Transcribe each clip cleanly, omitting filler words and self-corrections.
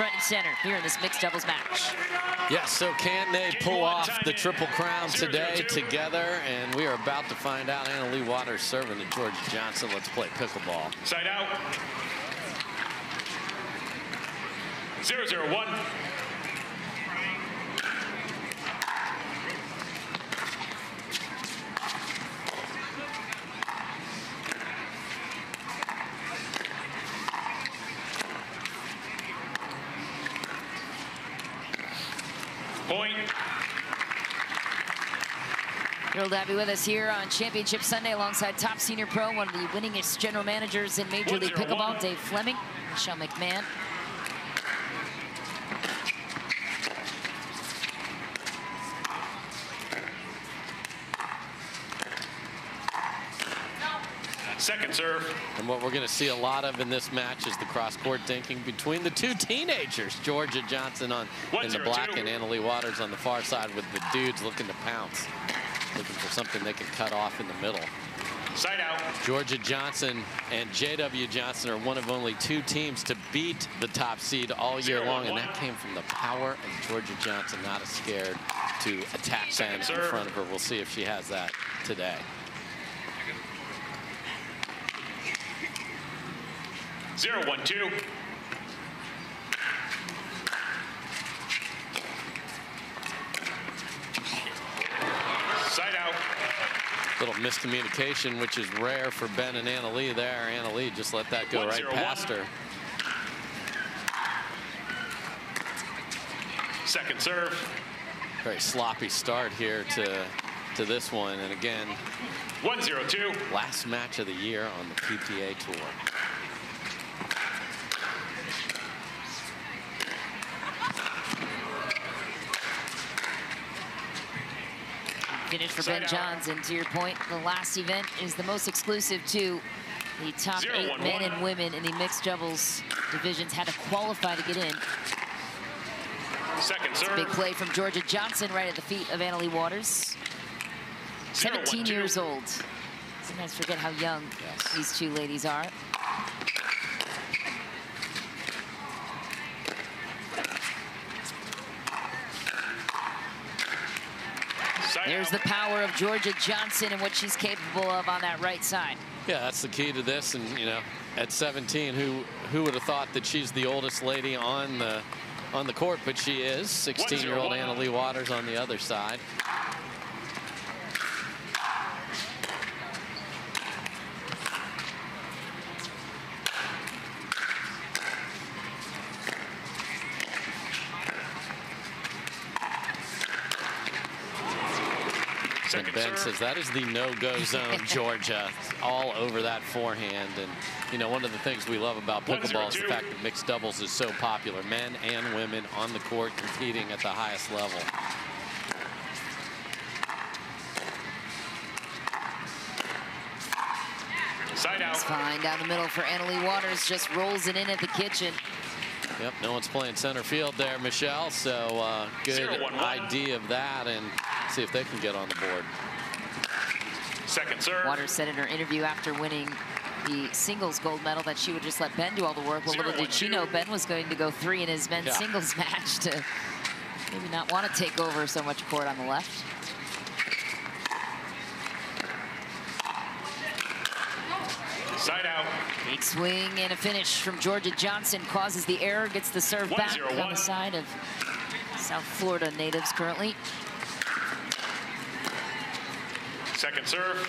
front and center here in this mixed doubles match. Yes, so can they pull off the Triple Crown today together? And we are about to find out. Anna Leigh Waters serving to Jorja Johnson. Let's play pickleball. Side out. 0-0-1. Point. Thrilled to have you with us here on Championship Sunday alongside top senior pro, one of the winningest general managers in Major League Pickleball, Dave Fleming, Michelle McMahon. Second serve. And what we're going to see a lot of in this match is the cross-court thinking between the two teenagers, Jorja Johnson in the black and Anna Leigh Waters on the far side, with the dudes looking to pounce, looking for something they can cut off in the middle. Side out. Jorja Johnson and JW Johnson are one of only two teams to beat the top seed all year long, and that came from the power of Jorja Johnson, not as scared to attack Ben in front of her. We'll see if she has that today. 0-1-2. Side out. Little miscommunication, which is rare for Ben and Anna Leigh there. Anna Leigh just let that go right past her. Second serve. Very sloppy start here to this one. And again, 1-0-2. last match of the year on the PPA tour. Finish for Ben Johns, and to your point, the last event is the most exclusive to the top 8 men and women in the mixed doubles divisions. Had to qualify to get in. Second serve. It's a big play from Jorja Johnson right at the feet of Anna Leigh Waters. 17 years old. Sometimes forget how young these two ladies are. There's the power of Jorja Johnson and what she's capable of on that right side. Yeah, that's the key to this. And, you know, at 17, who would have thought that she's the oldest lady on the court? But she is. 16-year-old Anna Leigh Waters on the other side. And Ben says that is the no-go zone, Jorja. All over that forehand. And, you know, one of the things we love about pickleball is the fact that mixed doubles is so popular. Men and women on the court competing at the highest level. Side out. It's fine down the middle for Anna Leigh Waters. Just rolls it in at the kitchen. Yep, no one's playing center field there, Michelle. So good idea of that, and see if they can get on the board. Second serve. Waters said in her interview after winning the singles gold medal that she would just let Ben do all the work. Well, little did she know Ben was going to go 3 in his men's singles match to maybe not want to take over so much court on the left. Side out. Big swing and a finish from Jorja Johnson causes the error, gets the serve back on the side of South Florida natives currently. Second serve.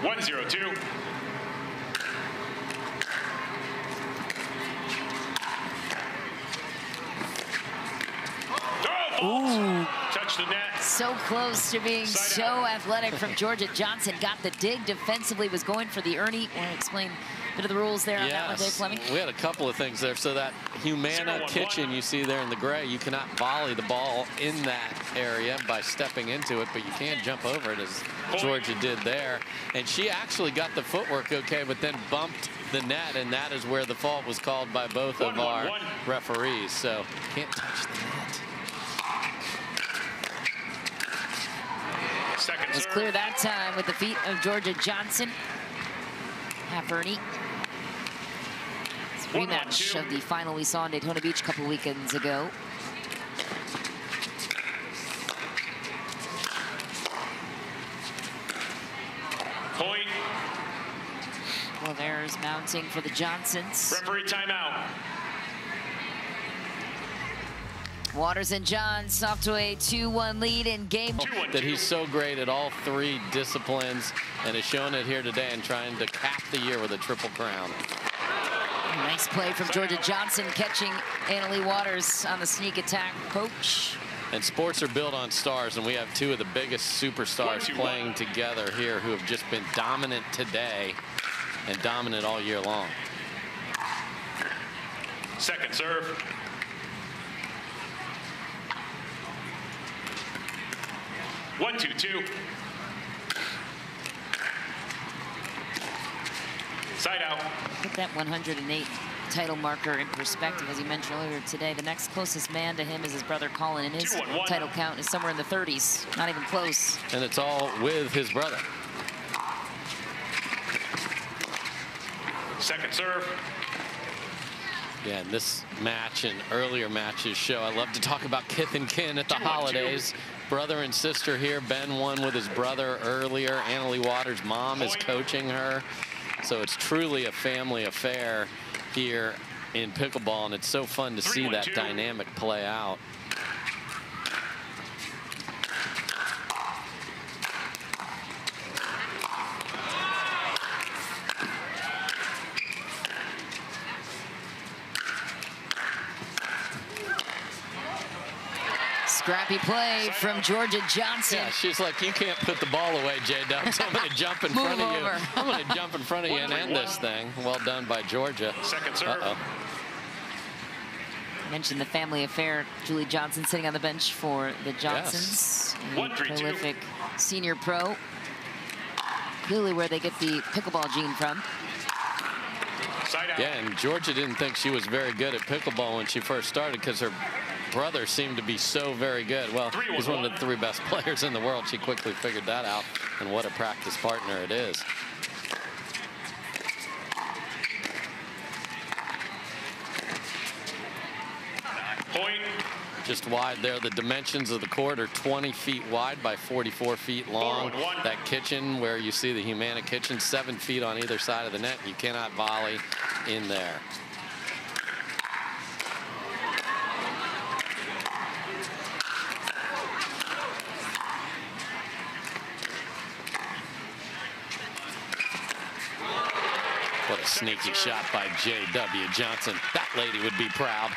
One 0-2. Ooh. Touch the net. So close to being so athletic from Jorja Johnson. Got the dig defensively, was going for the Ernie. Want to explain a bit of the rules there on that one, Dave Fleming? We had a couple of things there. So that Humana kitchen you see there in the gray, you cannot volley the ball in that area by stepping into it, but you can jump over it, as Jorja did there. And she actually got the footwork okay, but then bumped the net, and that is where the fault was called by both of our referees. So can't touch the net. It was clear that time with the feet of Jorja Johnson. half Ernie. It's a rematch of the final we saw in Daytona Beach a couple weekends ago. Point. Well, there's mounting for the Johnsons. Referee timeout. Waters and Johns off to a 2-1 lead in game. That he's so great at all three disciplines and has shown it here today and trying to cap the year with a triple crown. Nice play from Jorja Johnson, catching Leigh Waters on the sneak attack poach. And sports are built on stars, and we have two of the biggest superstars playing together here who have just been dominant today and dominant all year long. Second serve. One, 2-2. Side out. Put that 108 title marker in perspective, as you mentioned earlier today. The next closest man to him is his brother Colin, and his title count is somewhere in the 30s, not even close. And it's all with his brother. Second serve. Yeah, and this match and earlier matches show I love to talk about kith and kin at the holidays. Brother and sister here. Ben won with his brother earlier. Leigh Waters' mom is coaching her. So it's truly a family affair here in pickleball, and it's so fun to see that dynamic play out. Scrappy play from Jorja Johnson. Yeah, she's like, you can't put the ball away, J-Dubs. I'm going to jump in front of you. I'm going to jump in front of you and end this thing. Well done by Jorja. Second serve. Uh-oh. I mentioned the family affair. Julie Johnson sitting on the bench for the Johnsons. Yes. A prolific senior pro. Clearly where they get the pickleball gene from. Yeah, and Jorja didn't think she was very good at pickleball when she first started because her brother seemed to be so very good. Well, he's one of the three best players in the world. She quickly figured that out, and what a practice partner it is. Point. Just wide there. The dimensions of the court are 20 feet wide by 44 feet long. That kitchen where you see the Humana kitchen, 7 feet on either side of the net. You cannot volley in there. What a sneaky shot by J.W. Johnson. That lady would be proud.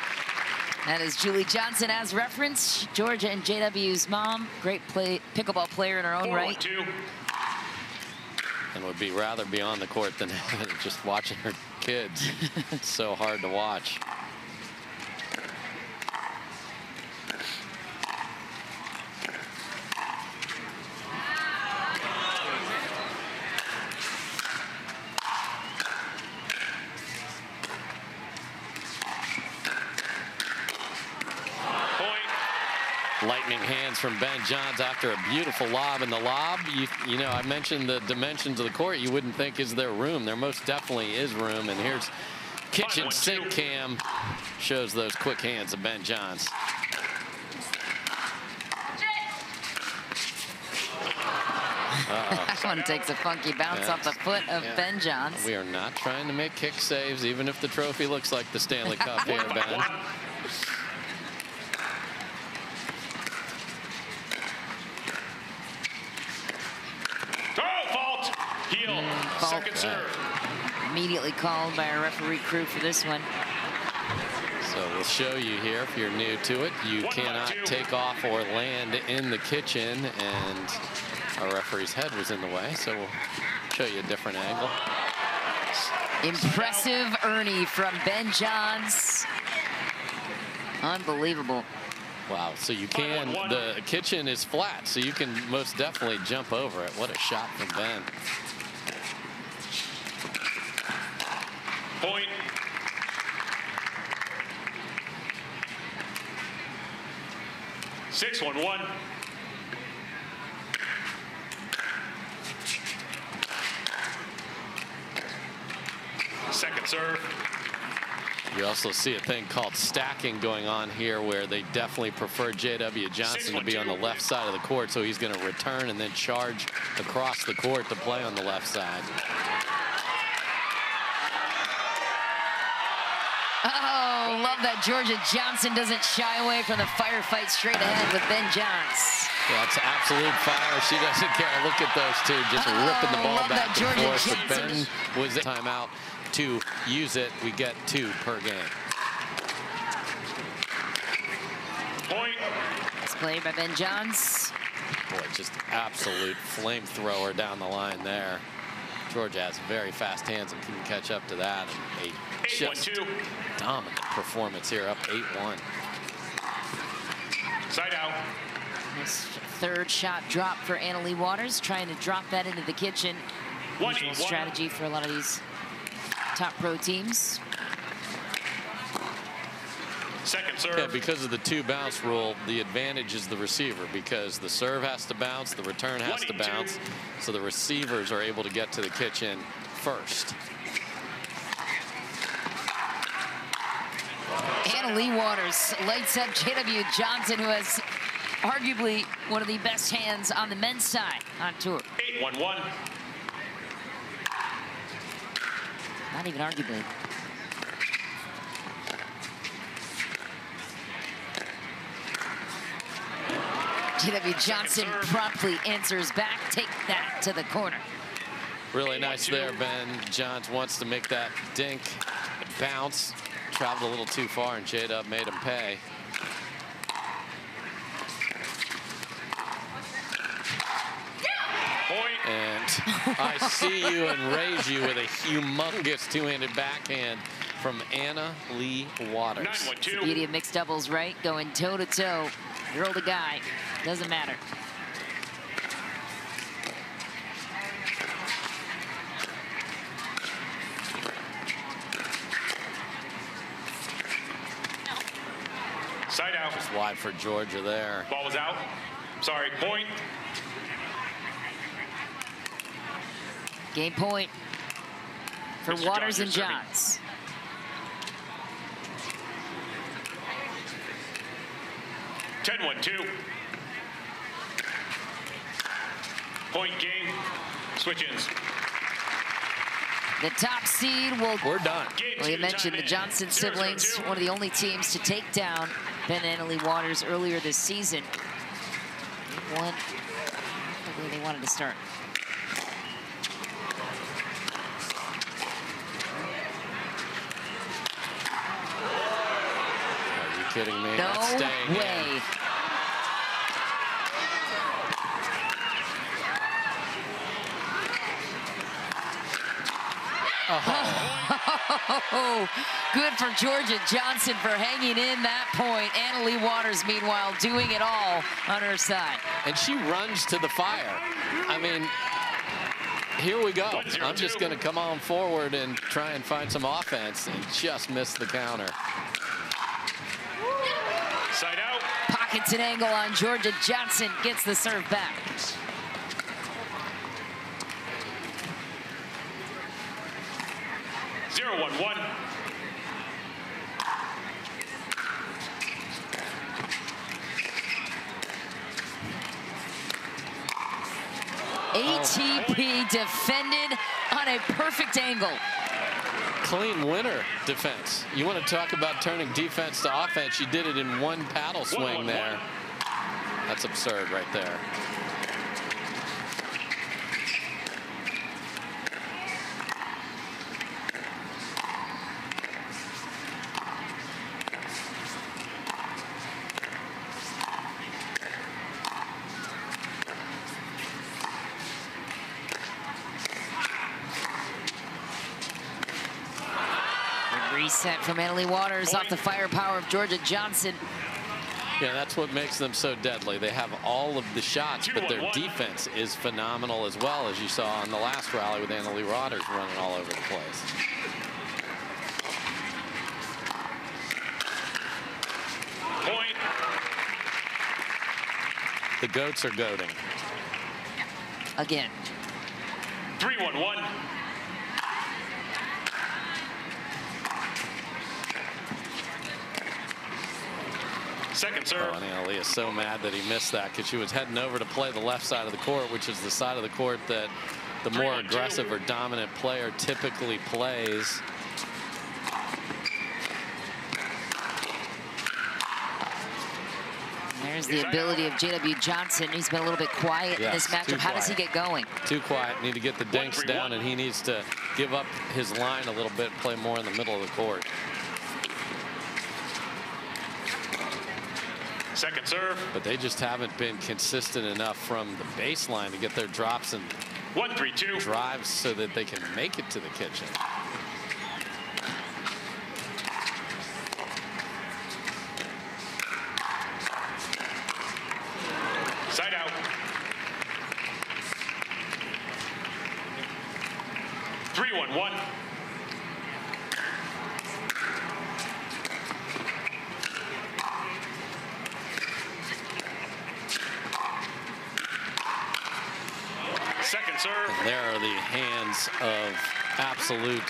That is Julie Johnson as reference. Jorja and JW's mom, great pickleball player in her own right. And would be rather be on the court than just watching her kids. It's so hard to watch. Lightning hands from Ben Johns after a beautiful lob. And the lob, you know, I mentioned the dimensions of the court. You wouldn't think, is there room? There most definitely is room. And here's kitchen sink cam. Shows those quick hands of Ben Johns. That one takes a funky bounce off the foot of Ben Johns. We are not trying to make kick saves, even if the trophy looks like the Stanley Cup here, Ben. Second serve. Immediately called by our referee crew for this one. So we'll show you here, if you're new to it, you cannot take off or land in the kitchen, and our referee's head was in the way, so we'll show you a different angle. Impressive Ernie from Ben Johns. Unbelievable. Wow, so you can, the kitchen is flat, so you can most definitely jump over it. What a shot from Ben. Point. Six, 1-1. Second serve. You also see a thing called stacking going on here, where they definitely prefer J.W. Johnson to be on the left side of the court, so he's going to return and then charge across the court to play on the left side. Oh, love that Jorja Johnson doesn't shy away from the firefight straight ahead with Ben Johns. Yeah, it's absolute fire. She doesn't care. Look at those two just ripping the ball back and forth. But Ben was the timeout to use it. We get 2 per game. Point. It's played by Ben Johns. Boy, just absolute flamethrower down the line there. Jorja has very fast hands and couldn't catch up to that. And a just dominant performance here, up 8-1. Side out. Nice third shot drop for Anna Leigh Waters, trying to drop that into the kitchen. Usual strategy for a lot of these top pro teams. Second serve. Yeah, because of the 2 bounce rule, the advantage is the receiver, because the serve has to bounce, the return has to bounce, so the receivers are able to get to the kitchen first. Anna Leigh Waters lights up J.W. Johnson, who has arguably one of the best hands on the men's side on tour. 8-1-1. Not even arguably. J.W. Johnson promptly answers back. Take that to the corner. Really nice there. Ben Johns wants to make that dink bounce. Traveled a little too far, and J-Dub made him pay. And I see you and raise you with a humongous 2-handed backhand from Anna Leigh Waters. It's the beauty of mixed doubles, right? Going toe-to-toe, girl to guy, doesn't matter. Side out. Just wide for Jorja there. Ball was out. Sorry, point. Game point for Mr. Waters and serving. Johns. Ten 1-2. Point game. Switch-ins. The top seed will... We're done. Well, you mentioned the Johnson siblings, one of the only teams to take down Ben and Anna Leigh Waters earlier this season. Game 1, the way they wanted to start. Are you kidding me? No That's staying way. in. Oh, good for Jorja Johnson for hanging in that point. Anna Leigh Waters, meanwhile, doing it all on her side. And she runs to the fire. I mean, here we go. I'm just going to come on forward and try and find some offense, and just miss the counter. Side out. Pockets an angle on Jorja Johnson, gets the serve back. 0-1-1. ATP defended on a perfect angle. Clean winner defense. You want to talk about turning defense to offense? You did it in one paddle swing there. That's absurd right there. Reset from Anna Leigh Waters off the firepower of Jorja Johnson. Yeah, that's what makes them so deadly. They have all of the shots, but their defense is phenomenal as well, as you saw on the last rally with Anna Leigh Waters running all over the place. Point. The goats are goating. Again. 3-1-1. Second serve. Oh, and Leigh is so mad that he missed that because she was heading over to play the left side of the court, which is the side of the court that the more aggressive or dominant player typically plays. There's the ability of J.W. Johnson. He's been a little bit quiet in this matchup. How does he get going? Too quiet. Need to get the dinks down, and he needs to give up his line a little bit, play more in the middle of the court. Second serve. But they just haven't been consistent enough from the baseline to get their drops and 1-3-2 drives so that they can make it to the kitchen. Side out. 3-1-1. Second serve. And there are the hands of absolute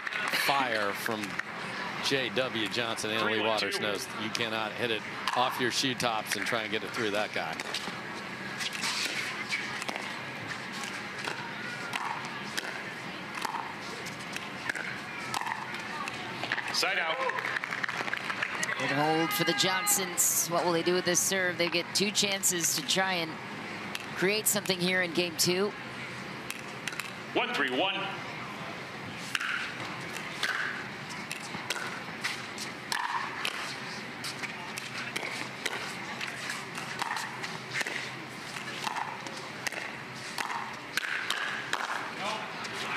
fire from J.W. Johnson. And Leigh Waters knows you cannot hit it off your shoe tops and try and get it through that guy. Side out. Good hold for the Johnsons. What will they do with this serve? They get 2 chances to try and create something here in game 2. 1-3-1.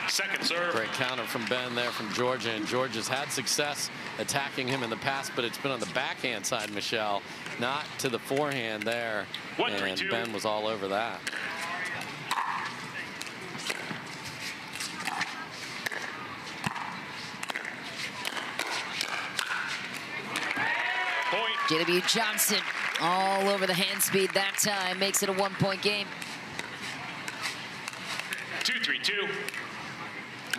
Second serve. Great counter from Ben there from Jorja, and Jorja's had success attacking him in the past, but it's been on the backhand side, Michelle, not to the forehand there. And Ben was all over that. Point. J.W. Johnson all over the hand speed that time. Makes it a 1-point game. 2-3-2.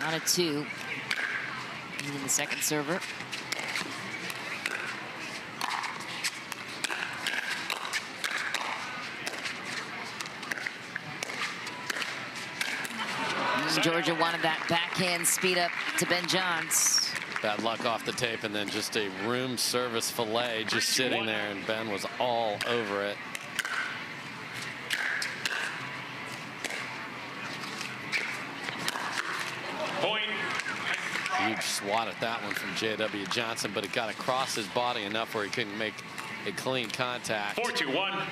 On a 2. Even the second server. Jorja wanted that backhand speed up to Ben Johns. Bad luck off the tape, and then just a room service fillet just sitting there, and Ben was all over it. Point. Huge swat at that one from J.W. Johnson, but it got across his body enough where he couldn't make a clean contact. 4-2-1.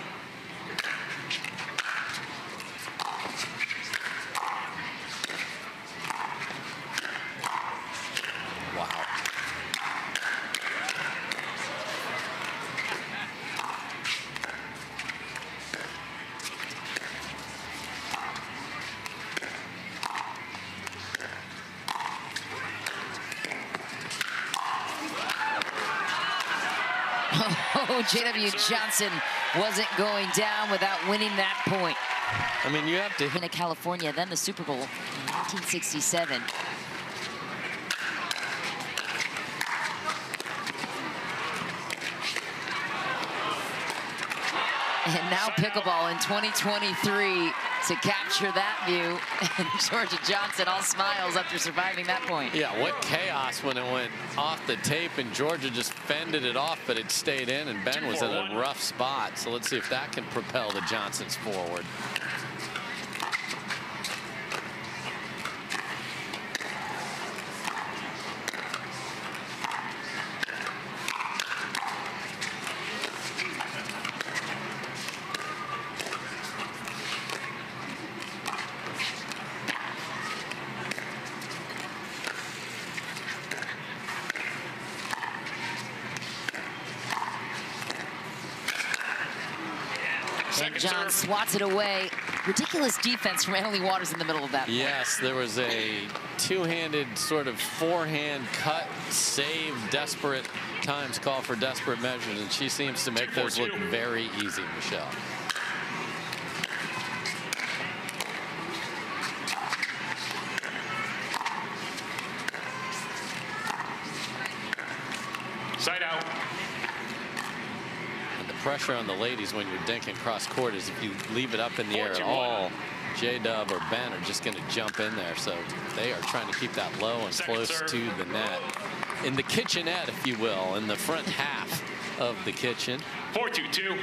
Wow. Oh, J.W. Johnson wasn't going down without winning that point. I mean, you have to In California, then the Super Bowl in 1967. And now pickleball in 2023 to capture that view. And Jorja Johnson all smiles after surviving that point. Yeah, what chaos when it went off the tape and Jorja just fended it off, but it stayed in, and Ben was in a rough spot. So let's see if that can propel the Johnsons forward. And John swats it away. Ridiculous defense from Leigh Waters in the middle of that. Yes, there was a two-handed sort of forehand cut, save, desperate times call for desperate measures, and she seems to make those look very easy, Michelle. Side out. And the pressure on the ladies when you're dinking cross court is if you leave it up in the air at all, J-Dub or Ben are just going to jump in there. So they are trying to keep that low and close to the net. In the kitchenette, if you will, in the front half of the kitchen. 4-2-2.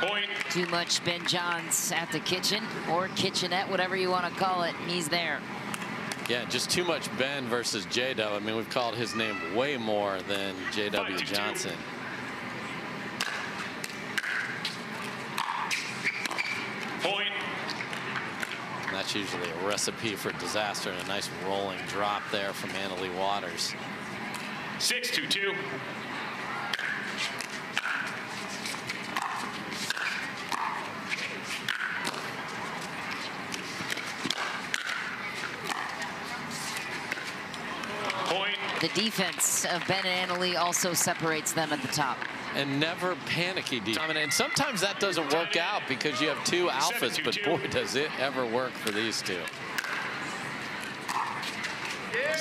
Point. Too much Ben Johns at the kitchen or kitchenette, whatever you want to call it. He's there. Yeah, just too much Ben versus J-Dub. I mean, we've called his name way more than J.W. Johnson. Point. And that's usually a recipe for disaster, and a nice rolling drop there from Anna-Leigh Waters. 6-2-2. The defense of Ben and Anna-Leigh also separates them at the top. And never panicky deep. And sometimes that doesn't work out because you have two alphas, but boy, does it ever work for these two.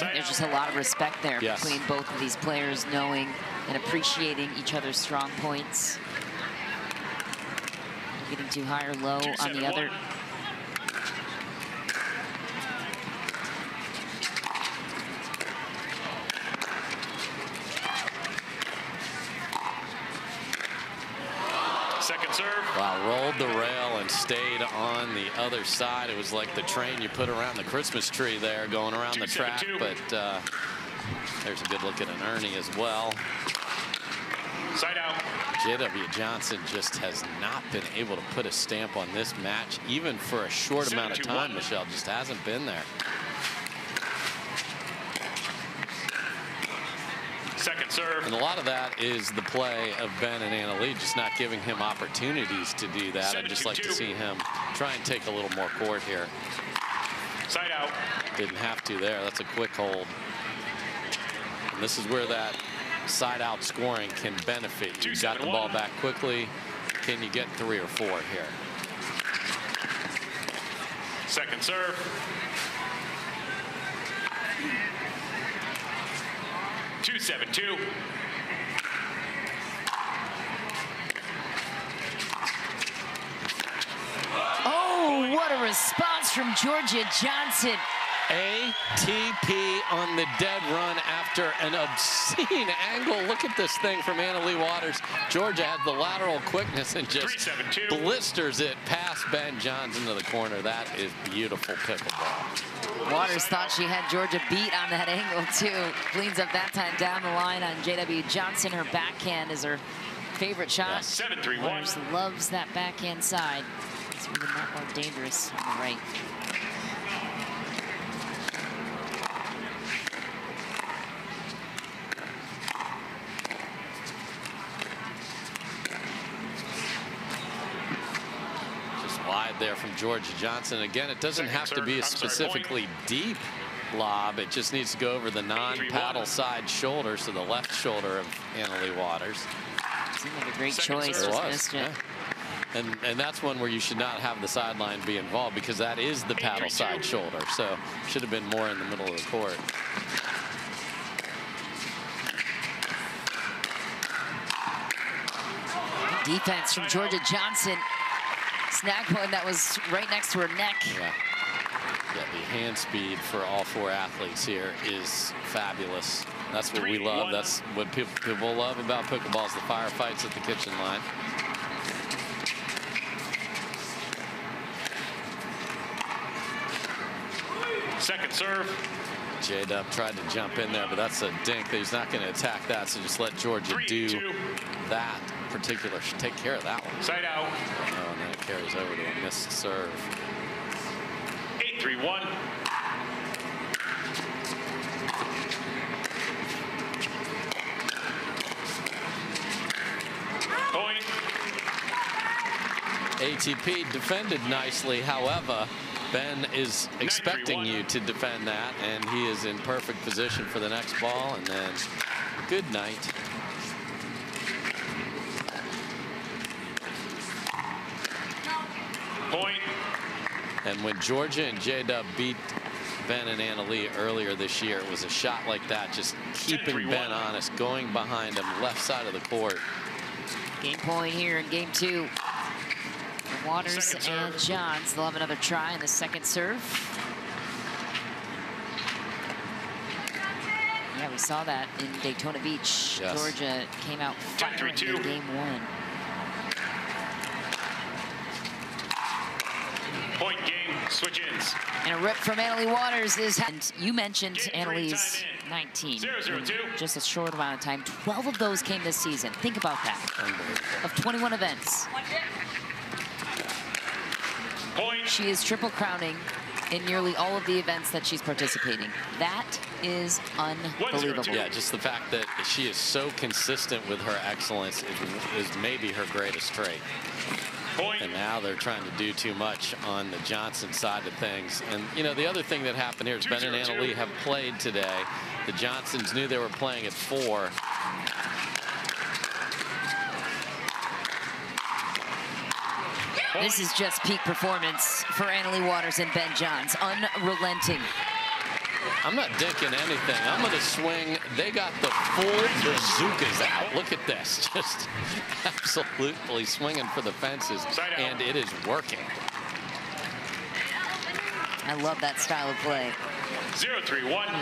There's just a lot of respect there Yes. between both of these players, knowing and appreciating each other's strong points. Getting too high or low on the other. Second serve. Wow, rolled the rail and stayed on the other side. It was like the train you put around the Christmas tree there, going around the track. But there's a good look at an Ernie as well. Side out. J.W. Johnson just has not been able to put a stamp on this match, even for a short amount of time. Michelle just hasn't been there. Second serve. And a lot of that is the play of Ben and Anna-Leigh, just not giving him opportunities to do that. I'd just like to see him try and take a little more court here. Side out. Didn't have to there. That's a quick hold. And this is where that side out scoring can benefit you. Got the ball back quickly. Can you get 3 or 4 here? Second serve. Two, 7-2. Oh, what a response from Jorja Johnson. ATP on the dead run after an obscene angle. Look at this thing from Anna-Leigh Waters. Jorja had the lateral quickness and just blisters it past Ben Johns into the corner. That is beautiful pickleball. Waters thought she had Jorja beat on that angle, too. Cleans up that time down the line on J.W. Johnson. Her backhand is her favorite shot. 7-3-1. Waters loves that backhand side. It's even that more dangerous on the right. Wide there from Jorja Johnson. Again, it doesn't have to be a specifically deep lob. It just needs to go over the non-paddle side shoulder, so the left shoulder of Anna-Leigh Waters. Seemed like a great choice. Just missed it. And that's one where you should not have the sideline be involved, because that is the paddle side shoulder. So should have been more in the middle of the court. Defense from Jorja Johnson. Snag one that was right next to her neck. Yeah, the hand speed for all 4 athletes here is fabulous. That's what we love. That's what people love about pickleball, is the firefights at the kitchen line. Second serve. J-Dub tried to jump in there, but that's a dink. He's not going to attack that, so just let Jorja do that particular. Take care of that one. Side out. Oh, and then it carries over to a missed serve. 8-3-1. Point. ATP defended nicely. However, Ben is expecting you to defend that, and he is in perfect position for the next ball. And then good night. Point. And when Jorja and J-Dub beat Ben and Anna Leigh earlier this year. It was a shot like that, just keeping Ben honest, going behind him, left side of the court. Game point here in game 2. Waters and Johns. They'll have another try in the second serve. Yeah, we saw that in Daytona Beach. Yes. Georgia came out firing in game 1. Point game, switch-ins. And a rip from Anna Leigh Waters is... And you mentioned Anna Leigh's 19. 0-0-2. Just a short amount of time. 12 of those came this season. Think about that. Of 21 events. Point. She is triple crowning in nearly all of the events that she's participating. That is unbelievable. Yeah, just the fact that she is so consistent with her excellence is maybe her greatest trait. Point. And now they're trying to do too much on the Johnson side of things. And, you know, the other thing that happened here is Ben and Anna Leigh have played today. The Johnsons knew they were playing at 4. This is just peak performance for Anna Leigh Waters and Ben Johns. Unrelenting. I'm not dinking anything. I'm going to swing. They got the full bazookas out. Look at this. Just absolutely swinging for the fences. And it is working. I love that style of play. 0-3-1.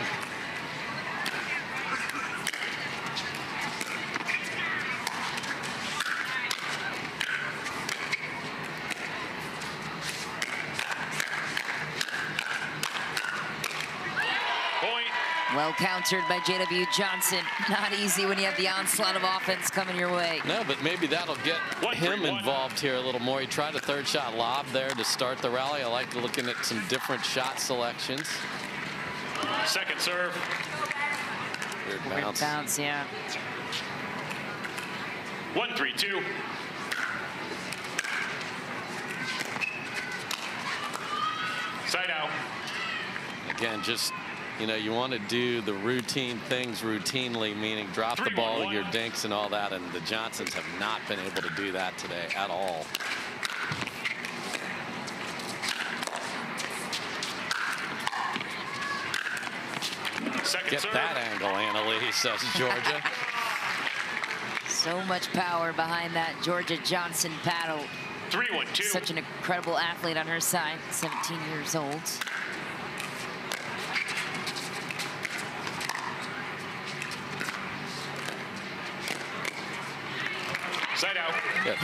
Well countered by J.W. Johnson. Not easy when you have the onslaught of offense coming your way. No, but maybe that'll get him involved here a little more. He tried a third shot lob there to start the rally. I like looking at some different shot selections. Second serve. Weird bounce. Bounce, yeah. 1-3-2. Side out. Again, just, you know, you want to do the routine things routinely, meaning drop the ball, your dinks and all that, and the Johnsons have not been able to do that today at all. Second serve. Get that angle, Anna Leigh, says Georgia. So much power behind that Georgia Johnson paddle. 3-1-2. Such an incredible athlete on her side, 17 years old. Side out. Yeah,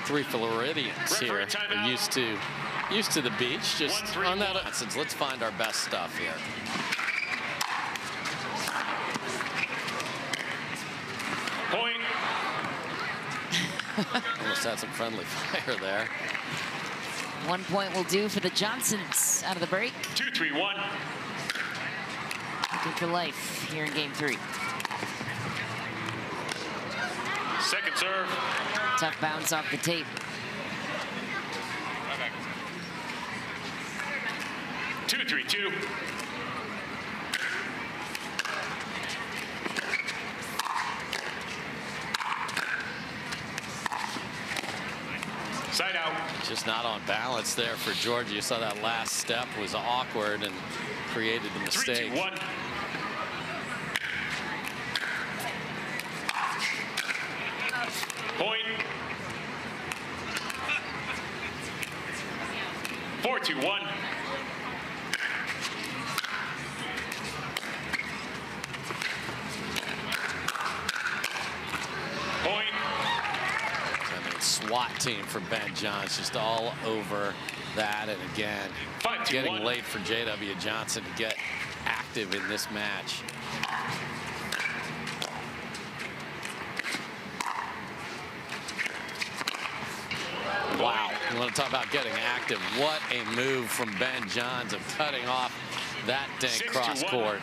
three Floridians here are used to the beach. Just on that. Let's find our best stuff here. Point. Almost had some friendly fire there. 1 point will do for the Johnsons out of the break. 2-3-1. Looking for life here in game 3. Second serve. Tough bounce off the tape. 2-3-2. Side out. Just not on balance there for Georgia. You saw that last step was awkward and created the mistake. 3-2-1. Point. 4-2-1. Point. I mean, SWAT team for Ben Johns, just all over that. And again, getting late for J.W. Johnson to get active in this match. Wow, you want to talk about getting active. What a move from Ben Johns of cutting off that dink cross court.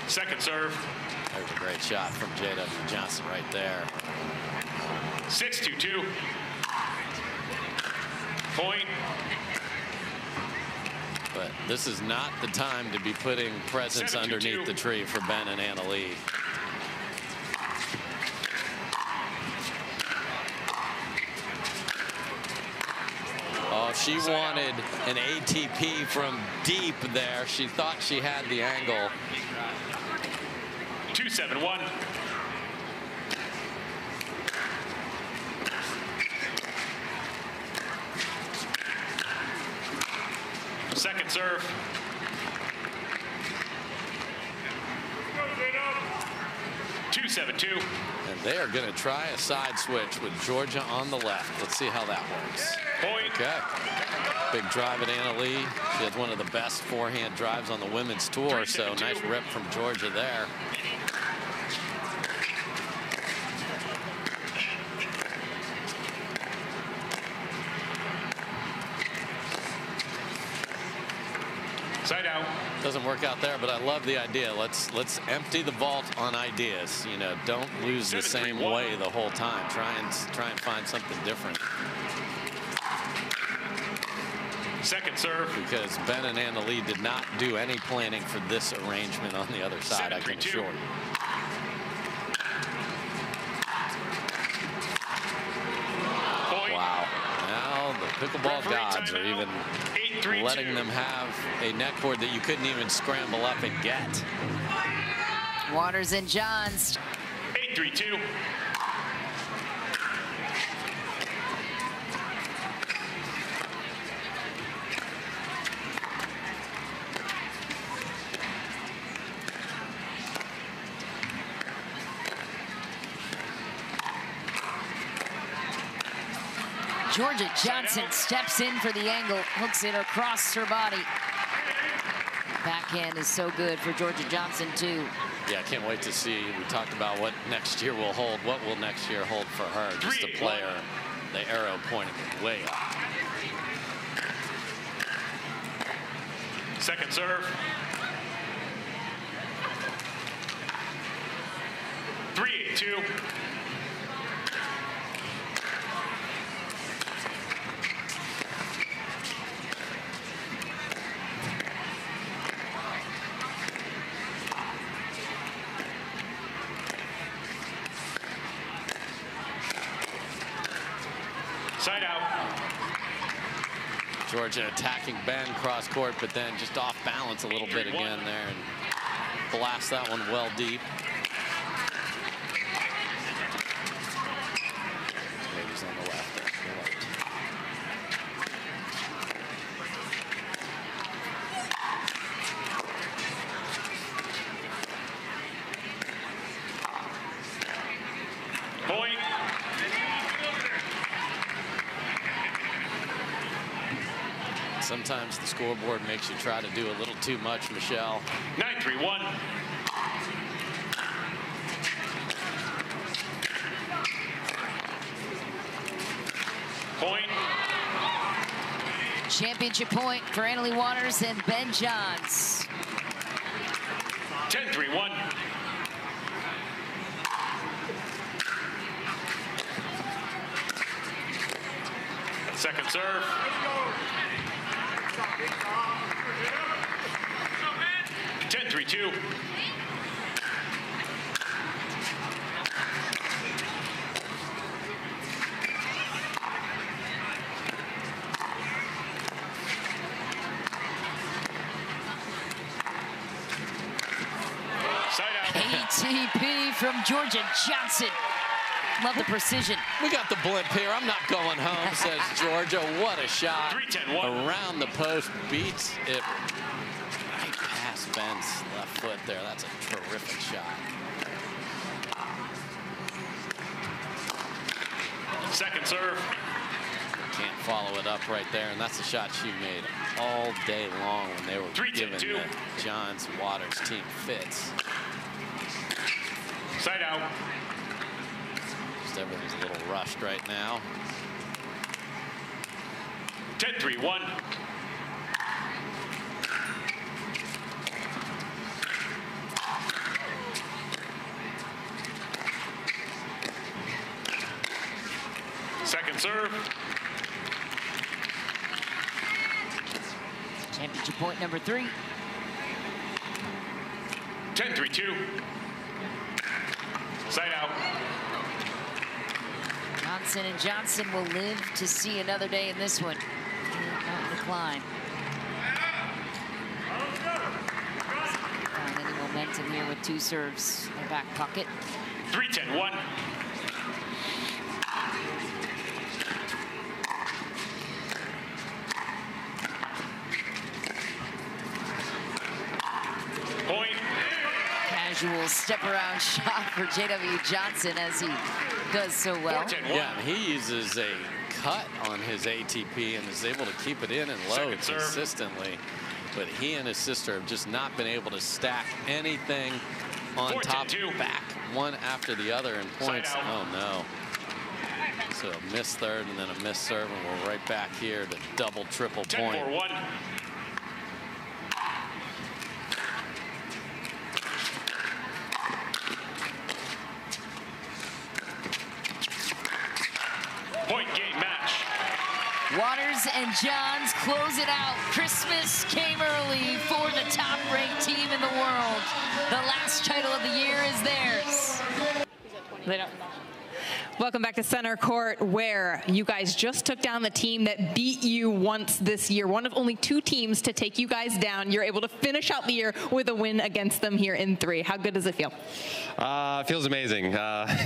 Second serve. There's a great shot from J.W. Johnson right there. 6-2-2. Point. But this is not the time to be putting presents underneath the tree for Ben and Anna Leigh. she wanted an ATP from deep there. She thought she had the angle. 2-7-1. Second serve. 2-7-2. And they are going to try a side switch with Jorja on the left. Let's see how that works. Point. Okay. Big drive at Anna Leigh. She has one of the best forehand drives on the women's tour, so nice rip from Jorja there. Side out. Doesn't work out there, but I love the idea. Let's empty the vault on ideas. You know, don't lose the same way the whole time. Try and find something different. Second serve. Because Ben and Anna Leigh did not do any planning for this arrangement on the other side, I can assure you. Wow. Now the pickleball gods are even letting them have a net cord that you couldn't even scramble up and get. Waters and Johns. 8-3-2. Jorja Johnson steps in for the angle, hooks it across her body. Backhand is so good for Jorja Johnson, too. Yeah, I can't wait to see. We talked about what next year will hold. What will next year hold for her? Just a player, the arrow pointing way up. Second serve. 3-8-2. Side out. Jorja attacking Ben cross court, but then just off balance a little bit again there and blast that one well deep. Ladies on the left. Point. Sometimes the scoreboard makes you try to do a little too much, Michelle. 9-3-1. Point. Championship point for Anna Leigh Waters and Ben Johns. 10-3-1. Second serve. 10-3-2. Side out. ATP from Jorja Johnson. Love the precision. We got the blimp here. I'm not going home, says Jorja. What a shot. 3-10-1. Around the post, beats it right past Ben's left foot there. That's a terrific shot. Second serve. Can't follow it up right there, and that's the shot she made all day long when they were giving the Johns Waters team fits. Side out. Just everything's a little rushed right now. 10-3-1. Second serve. Championship point number 3. 10-3-2. Side out. Johnson and Johnson will live to see another day in this one. decline. Find any momentum here with 2 serves in the back pocket. 3-10-1. Point. Casual step-around shot for J.W. Johnson, as he does so well. 4-10-1. Yeah, and he uses a cut on his ATP and is able to keep it in and low consistently. But he and his sister have just not been able to stack anything on top, back, one after the other in points. Oh, no. So a missed third and then a missed serve, and we're right back here to double, triple point. 10-4-1. Point game match. Waters and Johns close it out. Christmas came early for the top-ranked team in the world. The last title of the year is theirs. They don't. Welcome back to center court, where you guys just took down the team that beat you once this year. One of only 2 teams to take you guys down. You're able to finish out the year with a win against them here in 3. How good does it feel? It feels amazing. Not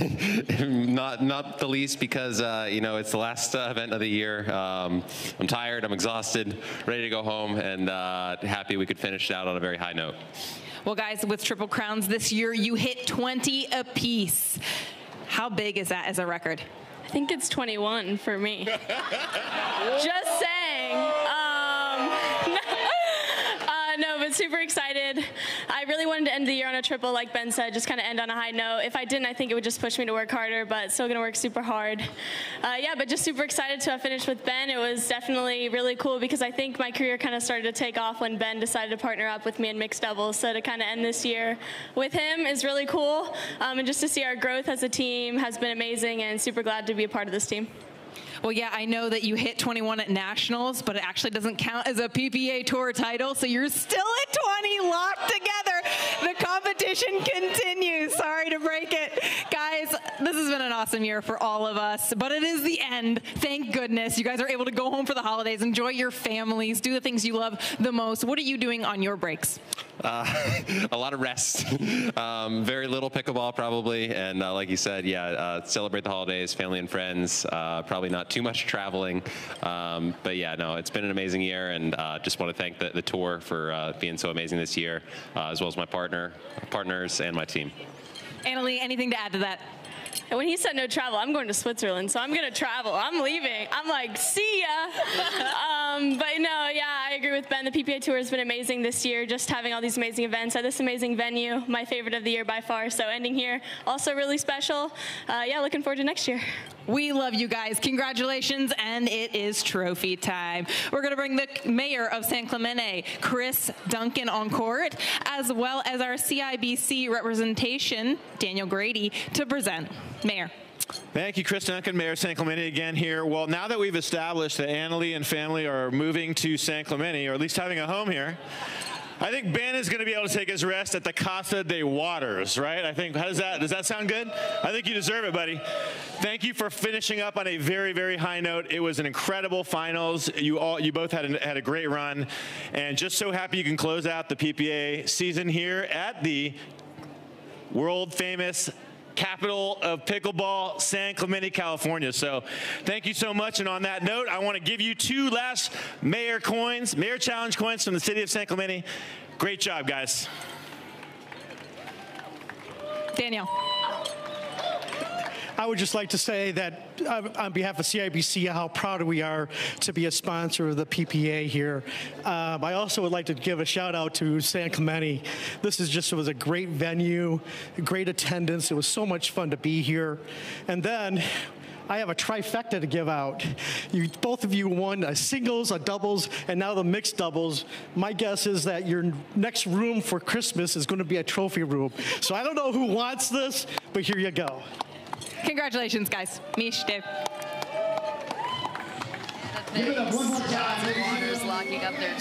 the least because, you know, it's the last event of the year. I'm tired, I'm exhausted, ready to go home, and happy we could finish it out on a very high note. Well, guys, with Triple Crowns this year, you hit 20 apiece. How big is that as a record? I think it's 21 for me. Just saying. No, but super excited. I really wanted to end the year on a triple, like Ben said, just kind of end on a high note. If I didn't, I think it would just push me to work harder, but still going to work super hard. Yeah, but just super excited to have finished with Ben. It was definitely really cool because I think my career kind of started to take off when Ben decided to partner up with me in mixed doubles. So to kind of end this year with him is really cool. And just to see our growth as a team has been amazing, and super glad to be a part of this team. Well, yeah, I know that you hit 21 at Nationals, but it actually doesn't count as a PPA Tour title, so you're still at 20 locked together. The competition continues. Sorry to break it. Guys, this has been an awesome year for all of us, but it is the end. Thank goodness. You guys are able to go home for the holidays, enjoy your families, do the things you love the most. What are you doing on your breaks? A lot of rest. Very little pickleball probably, and like you said, yeah, celebrate the holidays, family and friends. Probably not too much traveling, but yeah, no, it's been an amazing year, and just want to thank the tour for being so amazing this year, as well as my partners and my team. Annalie, anything to add to that? And when he said no travel, I'm going to Switzerland, so I'm going to travel. I'm leaving. I'm like, see ya. But no, yeah, I agree with Ben. The PPA Tour has been amazing this year, just having all these amazing events at this amazing venue. My favorite of the year by far, so ending here, also really special. Yeah, looking forward to next year. We love you guys. Congratulations, and it is trophy time. We're going to bring the mayor of San Clemente, Chris Duncan, on court, as well as our CIBC representation, Daniel Grady, to present. Mayor. Thank you, Chris Duncan, Mayor of San Clemente again here. Well, now that we've established that Annalie and family are moving to San Clemente, or at least having a home here, I think Ben is going to be able to take his rest at the Casa de Waters, right? I think, does that sound good? I think you deserve it, buddy. Thank you for finishing up on a very, very high note. It was an incredible finals. You both had a great run, and just so happy you can close out the PPA season here at the world famous capital of pickleball, San Clemente, California. So thank you so much. And on that note, I want to give you 2 last Mayor Challenge coins from the city of San Clemente. Great job, guys. Daniel. I would just like to say that on behalf of CIBC, how proud we are to be a sponsor of the PPA here. I also would like to give a shout out to San Clemente. This was a great venue, great attendance. It was so much fun to be here. And then I have a trifecta to give out. Both of you won a singles, a doubles, and now the mixed doubles. My guess is that your next room for Christmas is going to be a trophy room. So I don't know who wants this, but here you go. Congratulations, guys. Mish, Dave. Give it up one more time. Waters locking up their